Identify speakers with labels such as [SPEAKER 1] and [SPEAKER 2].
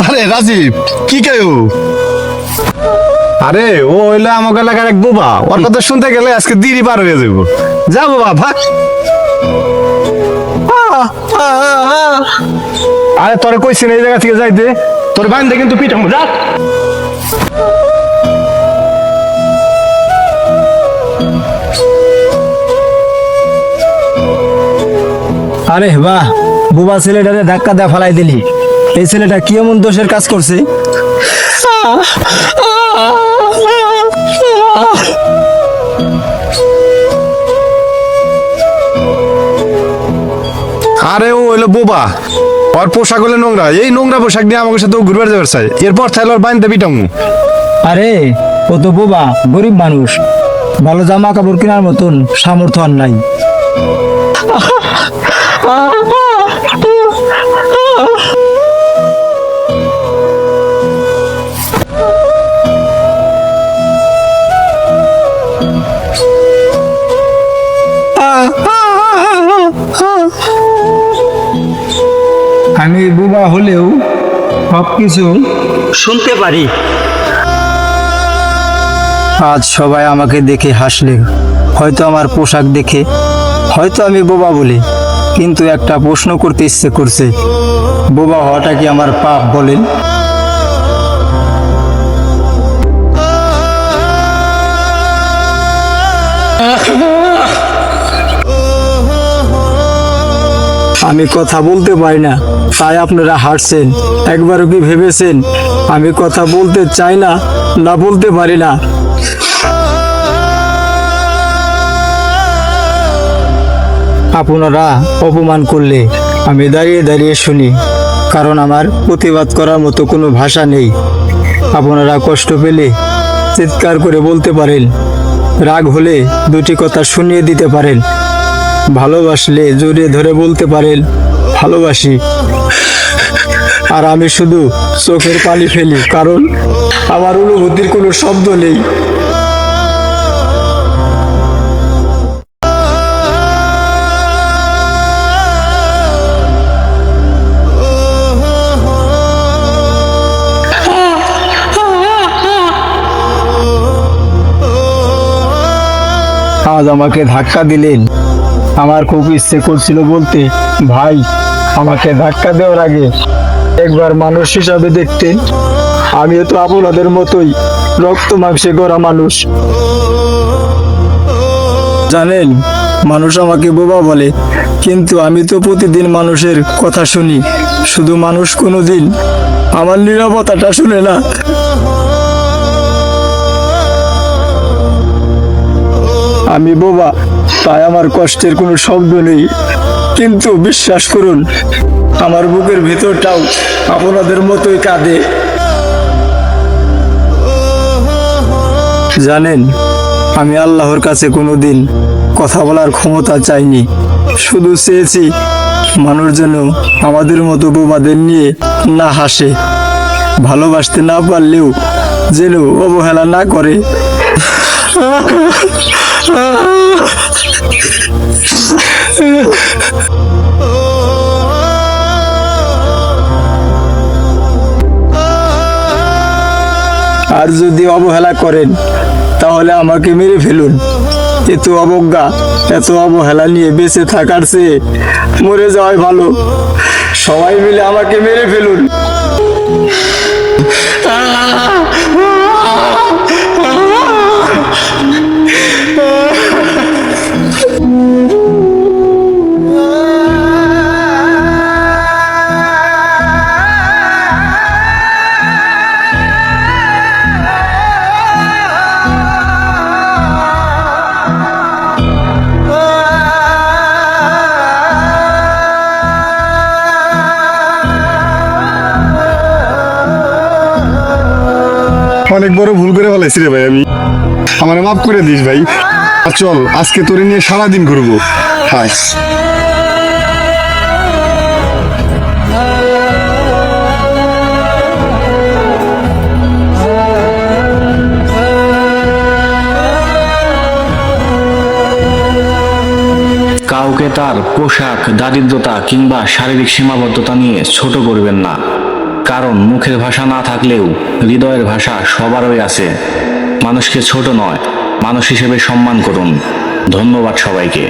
[SPEAKER 1] আরে রাজীব কি কেউ? আরে ও হইলো আমার এলাকার এক বোবা, ওর কথা শুনতে গেলে আজকে দিনই পার হয়ে যাবো। যা বোবা ভাগ। আরে তোরে কইছি না এই জায়গা থেকে যাইতে, তোর বাইন্দে কিন্তু পিটামু। যা।
[SPEAKER 2] আরে বাহ, বুবা ছেলেটারে ধাক্কা দেয়া ফালাই দিলি। এই ছেলেটা কি এমন দোষের কাজ করছে?
[SPEAKER 1] আরে ও হইলো বোবা, ওর পোশাক হলো নোংরা। এই নোংরা পোশাক দিয়ে আমাকে সাথে ঘুরবার যাবার চাই, এরপর তাহলে ওর বাইন্দে পিটামু।
[SPEAKER 2] আরে ও তো বোবা, গরিব মানুষ, ভালো জামা কাপড় কেনার মতন সামর্থ্য আর নাই। আমি বোবা হলেও সবকিছু শুনতে পারি। আজ সবাই আমাকে দেখে হাসলে, হয়তো আমার পোশাক দেখে, হয়তো আমি বোবা বলি, কিন্তু একটা প্রশ্ন করতে ইচ্ছে করছে, বোবা হওয়াটা কি আমার পাপ বলেন? আমি কথা বলতে পারি না, তাই আপনারা হাসছেন। একবারও কি ভেবেছেন আমি কথা বলতে চাই না, না বলতে পারি না? আপনারা অপমান করলে আমি দাঁড়িয়ে দাঁড়িয়ে শুনি, কারণ আমার প্রতিবাদ করার মতো কোনো ভাষা নেই। আপনারা কষ্ট পেলে চিৎকার করে বলতে পারেন, রাগ হলে দুটি কথা শুনিয়ে দিতে পারেন, ভালোবাসলে জড়িয়ে ধরে বলতে পারেন ভালোবাসি। আর আমি শুধু চোখের পানি ফেলি, কারণ আমার অনুভূতির কোনো শব্দ নেই। আজ আমাকে ধাক্কা দিলেন, আমার খুব ইচ্ছে করছিল বলতে, ভাই আমাকে ধাক্কা দেওয়ার আগে একবার মানুষ হিসাবে দেখতেন। আমিও তো আপনাদের মতোই রক্ত মাংসে গড়া মানুষ। জানেন, মানুষ আমাকে বোবা বলে, কিন্তু আমি তো প্রতিদিন মানুষের কথা শুনি, শুধু মানুষ কোনোদিন আমার নীরবতাটা শুনে না। আমি বোবা, তাই আমার কষ্টের কোনো শব্দ নেই, কিন্তু বিশ্বাস করুন আমার বুকের ভিতরটাও আপনাদের মতোই কাঁদে। জানেন, আমি আল্লাহর কাছে কোনোদিন কথা বলার ক্ষমতা চাইনি, শুধু চেয়েছি মানুষ যেন আমাদের মতো বোবাদের নিয়ে না হাসে, ভালোবাসতে না পারলেও যেন অবহেলা না করে। আর যদি অবহেলা করেন তাহলে আমাকে মেরে ফেলুন। এত অবজ্ঞা, এত অবহেলা নিয়ে বেঁচে থাকার চেয়ে মরে যাওয়াই ভালো। সবাই মিলে আমাকে মেরে ফেলুন।
[SPEAKER 1] অনেক বড় ভুল করে ফেলাইছি রে ভাই, আমি আমার মাফ করে দিস ভাই। আর চল আজকে তোরে নিয়ে সারাদিন ঘুরবো। হাই
[SPEAKER 3] কাউকে তার পোশাক, দারিদ্রতা কিংবা শারীরিক সীমাবদ্ধতা নিয়ে ছোট করবেন না, কারণ মুখের ভাষা না থাকলেও হৃদয়ের ভাষা সবারই আছে। মানুষকে ছোট নয়, মানুষ হিসেবে সম্মান করুন। ধন্যবাদ সবাইকে।